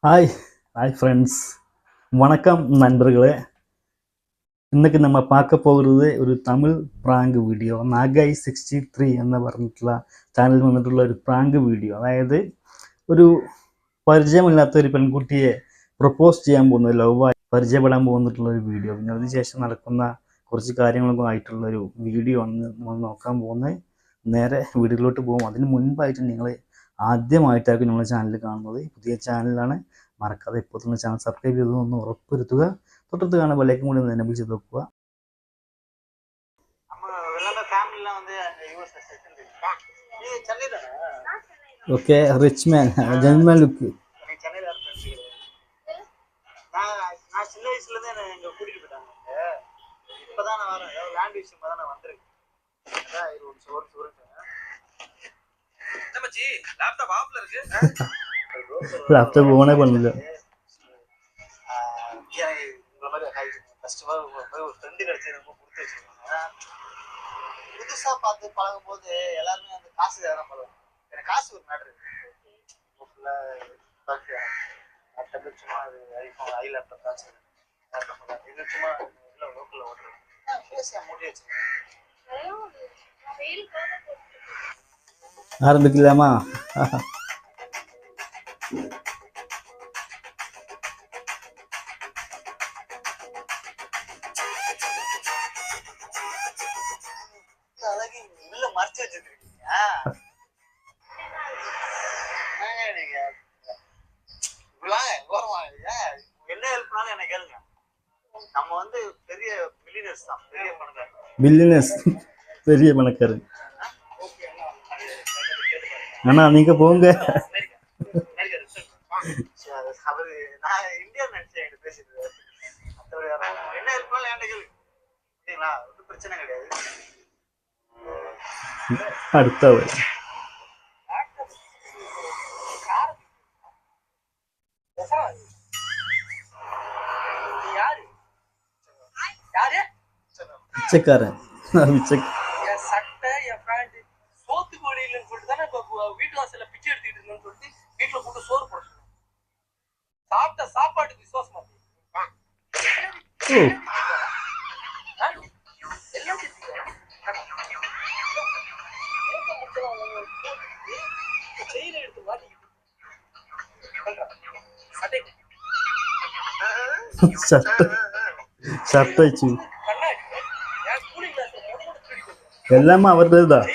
Hi hi friends, வணக்கம் நண்பர்களே. இன்றைக்கி நம்ம பார்க்க போகிறது ஒரு தமிழ் ப்ராங்க் വീഡിയോ. നാഗായി 63 എന്ന് പറഞ്ഞിട്ടുള്ള ചാനലിൽ വന്നിട്ടുള്ള ഒരു പ്രാങ്ക് വീഡിയോ. അതായത് ഒരു പരിചയമില്ലാത്ത ഒരു പെൺകുട്ടിയെ പ്രപ്പോസ് ചെയ്യാൻ പോകുന്ന, ലവായി പരിചയപ്പെടാൻ പോകുന്നിട്ടുള്ള ഒരു വീഡിയോ, പിന്നെ അതിനുശേഷം നടക്കുന്ന കുറച്ച് കാര്യങ്ങളൊക്കെ ആയിട്ടുള്ള ഒരു വീഡിയോ ആണ് നമ്മൾ നോക്കാൻ പോകുന്നത്. നേരെ വീഡിയോയിലോട്ട് പോകും. അതിന് മുൻപായിട്ട് നിങ്ങൾ ആദ്യമായിട്ടായിരിക്കും നമ്മുടെ ചാനൽ കാണുന്നത്, പുതിയ ചാനലാണ്, മറക്കാതെ ഇപ്പോൾ തന്നെ ചാനൽ സബ്സ്ക്രൈബ് ചെയ്തതൊന്ന് ഉറപ്പുവരുത്തുക. തൊട്ടടുത്ത് കാണുന്ന ബെല്ലൈക്കൻ കൂടി ഒന്ന് എനേബിൾ ചെയ്ത് വെക്കുക. Okay, rich man, gentleman look. Laptop ഓണേ പണില്ല. புதுசா பார்த்து பழகும் போது எல்லாருமே அந்த காசு தான் பழகும். எனக்கு காசு ஒரு மேட்ரு சும்மா அது ஐபோன் ஐ லேப்டாப் காசு இது சும்மா லோக்கல்ல ஓட்டுறது பேசியா மூடி வச்சிருக்கேன். ஆரம்பிக்கலாமா? மறைச்சு வச்சிருக்கீங்க நீங்க. என்ன ஹெல்ப்னாலும் என்ன கேளுங்க. நம்ம வந்து பெரிய மில்லியனர்ஸ் தான், பெரிய பணக்காரர். மில்லியனர்ஸ், பெரிய பணக்காரர். ஆனா நீங்க போங்க. அவரு நான் இந்தியா நினைச்சேன் பேசிட்டு. என்ன ஹெல்ப்னாலும் என்கிட்ட கேளுங்க, சரிங்களா? ஒன்றும் பிரச்சனை கிடையாது. அடுத்தவர் பிச்சைக்காரன். வீட்டு வாசல்ல பிச்சை எடுத்துட்டு இருந்தேன்னு சொல்லிட்டு வீட்டுல கூட்டு சோறு போட சாப்பிட்ட சாப்பாட்டுக்கு விசுவாசமா ஷர்ட் வச்சு எல்லாமே அவர்தான்.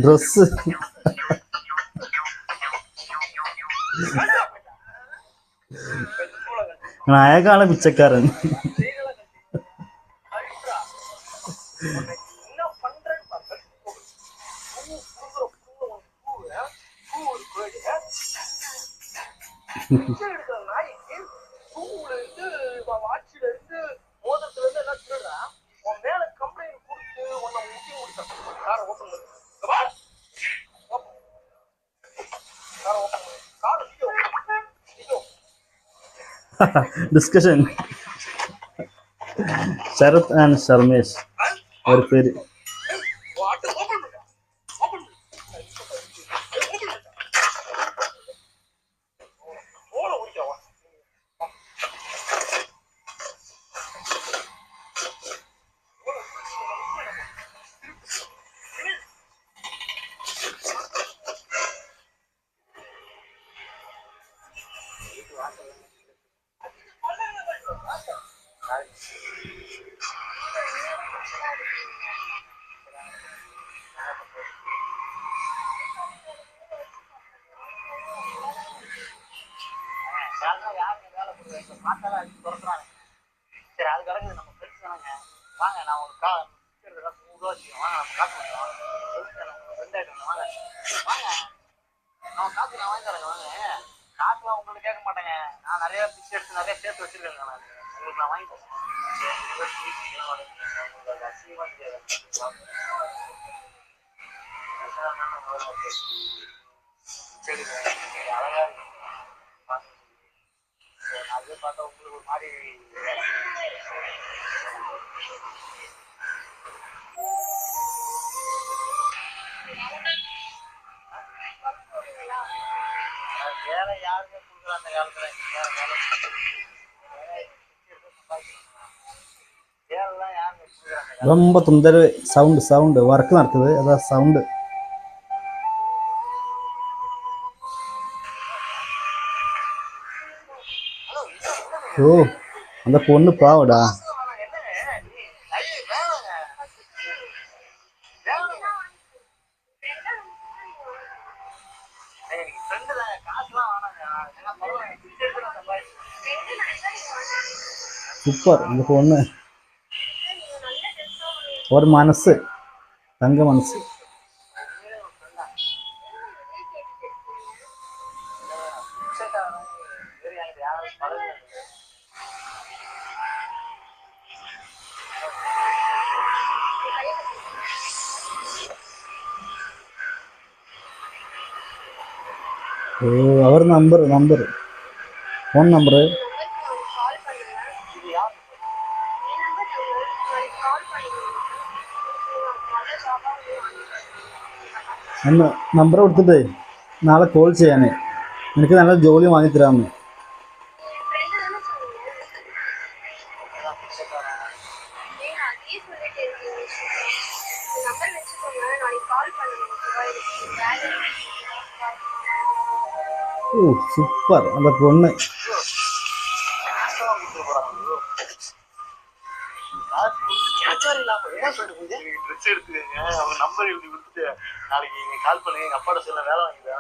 Dress നായകാണ് പിച്ചക്കാരൻ. Discussion. Sarath and Sarmesh ஒரு பேரு. சரி, அது கிடக்குது, நம்ம ஃப்ரெண்ட்ஸ் தானங்க. வாங்க, நான் ஒரு $100 வச்சுக்கோங்க. வாங்க, நம்ம காசு வாங்க. ஃப்ரெண்ட் ஆகிட்டு வாங்க, வாங்க, நம்ம காசு நான் வாங்கி தரேங்க. வாங்க, காசுலாம் உங்களுக்கு கேட்க மாட்டேங்க. நான் நிறைய பிக்ஸ் எடுத்து நிறைய சேர்த்து வச்சிருக்கேங்க. நான் உங்களுக்கு நான் வாங்கி தரேன். அசிங்கமாக தெரியாது. ரொம்ப தொந்தரவு சவுண்டு ஒர்க் நடக்குது அதான் சவுண்டு. ஓ அந்த பொண்ணு பாவடா. சூப்பர் இந்த பொண்ணு ஒரு மனசு தங்க மனசு. ஓ அவர் நம்பர் ஃபோன் நம்பரு ഒന്ന് നമ്പർ കൊടുത്തിട്ട് നാളെ കോൾ ചെയ്യാനേ, എനിക്ക് നല്ല ജോലി വാങ്ങിത്തരാമെന്ന്. ஓ சூப்பர் அந்த பொண்ணு. நாளைக்கு நீங்க கால் பண்ணுங்க, எங்க அப்பாட சொல்ல வேலை வாங்கிட்டேன்.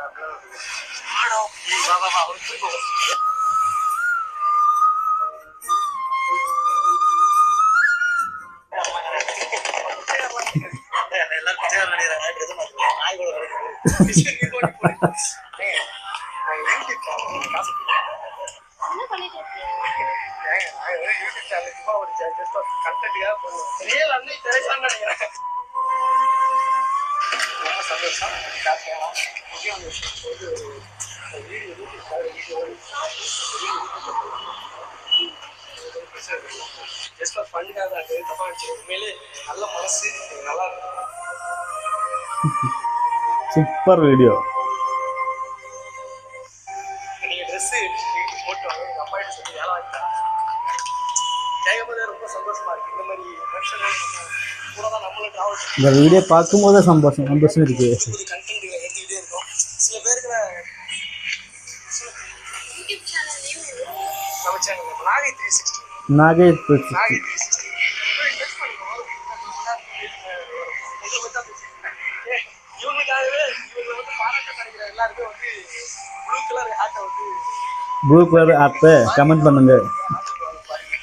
Super video. இந்த வீடியோ பார்க்கும்போதே சந்தோஷம் இருக்கு. நாகை 360. ப்ளூ கலர் ஆப்பை கமெண்ட் பண்ணுங்க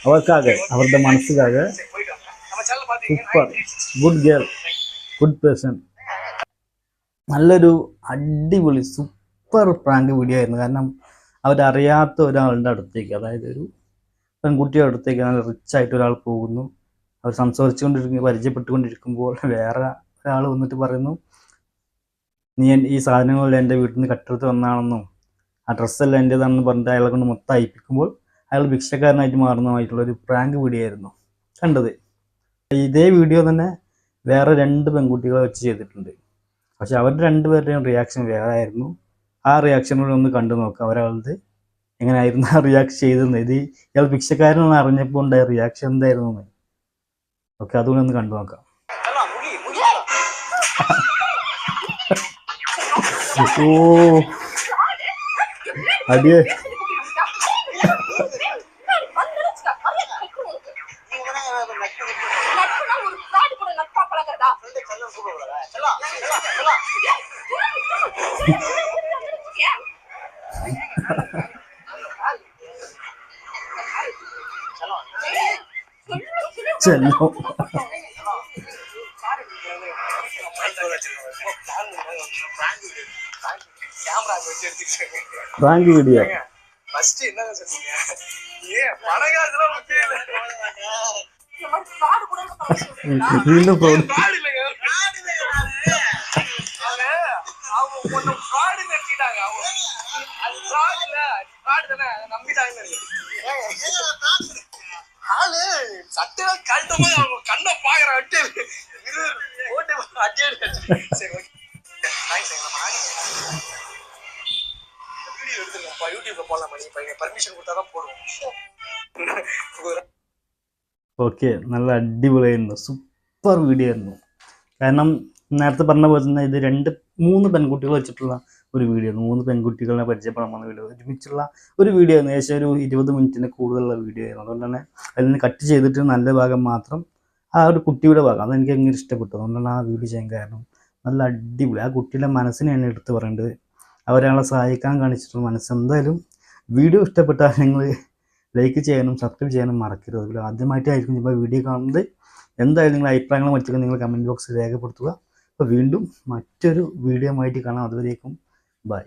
அவருக்காக, அவருடைய மனசுக்காக. Super good girl good person. നല്ലൊരു അടിപൊളി സൂപ്പർ പ്രാങ്ക് വീഡിയോ ആയിരുന്നു. കാരണം അവരറിയാത്ത ഒരാളുടെ അടുത്തേക്ക്, അതായത് ഒരു പെൺകുട്ടിയുടെ അടുത്തേക്ക് നല്ല റിച്ചായിട്ട് ഒരാൾ പോകുന്നു. അവർ പരിചയപ്പെട്ടുകൊണ്ടിരിക്കുമ്പോൾ വേറെ ഒരാൾ വന്നിട്ട് പറയുന്നു, നീ ഈ സാധനങ്ങളെല്ലാം എൻ്റെ വീട്ടിൽ നിന്ന് കട്ടെടുത്ത് വന്നാണെന്നും ആ ഡ്രസ്സെല്ലാം എൻ്റേതാണെന്ന് പറഞ്ഞിട്ട് അയാളെ കൊണ്ട് മൊത്തം അയപ്പിക്കുമ്പോൾ അയാൾ ഭിക്ഷക്കാരനായിട്ട് മാറുന്നതായിട്ടുള്ളൊരു പ്രാങ്ക് വീഡിയോ ആയിരുന്നു കണ്ടത്. ഇതേ വീഡിയോ തന്നെ വേറെ 2 പെൺകുട്ടികളെ വെച്ച് ചെയ്തിട്ടുണ്ട്. പക്ഷെ അവരുടെ 2 പേരുടെയും റിയാക്ഷൻ വേറെ ആയിരുന്നു. ആ റിയാക്ഷനോട് ഒന്ന് കണ്ടു നോക്കാം ഒരാളത് എങ്ങനെയായിരുന്നു ആ റിയാക്ട് ചെയ്തതെന്ന്. ഇത് ഇയാൾ ഭിക്ഷക്കാരനെന്ന് അറിഞ്ഞപ്പോൾ ഉണ്ടായ റിയാക്ഷൻ എന്തായിരുന്നു എന്ന്. ഓക്കെ, അതുകൊണ്ട് ഒന്ന് കണ്ടു നോക്കാം. ഓ അടിയേ ചെല്ലോ പ്രാങ്ക് വീഡിയോ. വീണ്ടും fraud நினைச்சிட்டாங்க அவங்க. அது fraud இல்ல, fraud தானே, நம்பிட்டாங்கன்னு நினைக்கிறேன். ஆளு சட்டையில கழட்டும் போது அவங்க கண்ணை பாக்குற அட்டி ஓட்டு அட்டி சரி ஓகே வீடியோ எடுத்துருக்கோம்ப்பா யூடியூப்ல போடலாம் நீ பர்மிஷன் கொடுத்தாதான் போடுவோம். ഓക്കെ, നല്ല അടിപൊളിയായിരുന്നു, സൂപ്പർ വീഡിയോ ആയിരുന്നു. കാരണം നേരത്തെ പറഞ്ഞ പോലെ തന്നെ ഇത് 2-3 പെൺകുട്ടികൾ വെച്ചിട്ടുള്ള ഒരു വീഡിയോ ആയിരുന്നു. 3 പെൺകുട്ടികളെ പരിചയപ്പെടാൻ പോകുന്ന വീഡിയോ ഒരുമിച്ചുള്ള ഒരു വീഡിയോ ആയിരുന്നു. ഏകദേശം ഒരു 20 മിനിറ്റിന് കൂടുതലുള്ള വീഡിയോ ആയിരുന്നു. അതുകൊണ്ട് തന്നെ അതിൽ നിന്ന് കട്ട് ചെയ്തിട്ട് നല്ല ഭാഗം മാത്രം ആ ഒരു കുട്ടിയുടെ ഭാഗം അതെനിക്ക് ഭയങ്കര ഇഷ്ടപ്പെട്ടു. അതുകൊണ്ടാണ് ആ വീഡിയോ ചെയ്യാൻ കാരണം. നല്ല അടിപൊളി, ആ കുട്ടിയുടെ മനസ്സിനെയാണ് എടുത്ത് പറയേണ്ടത്. അവരയാളെ സഹായിക്കാൻ കാണിച്ചിട്ടുള്ള മനസ്സ്. എന്തായാലും വീഡിയോ ഇഷ്ടപ്പെട്ടാൽ നിങ്ങൾ ലൈക്ക് ചെയ്യാനും സബ്സ്ക്രൈബ് ചെയ്യാനും മറക്കരുത്. അതുപോലെ ആദ്യമായിട്ടായിരിക്കും ഇപ്പോൾ വീഡിയോ കാണുന്നത്. എന്തായാലും നിങ്ങൾ അഭിപ്രായങ്ങൾ മറ്റൊക്കെ നിങ്ങൾ കമൻറ്റ് ബോക്സിൽ രേഖപ്പെടുത്തുക. അപ്പോൾ വീണ്ടും മറ്റൊരു വീഡിയോ ആയിട്ട് കാണാം. അതുവരേക്കും ബൈ.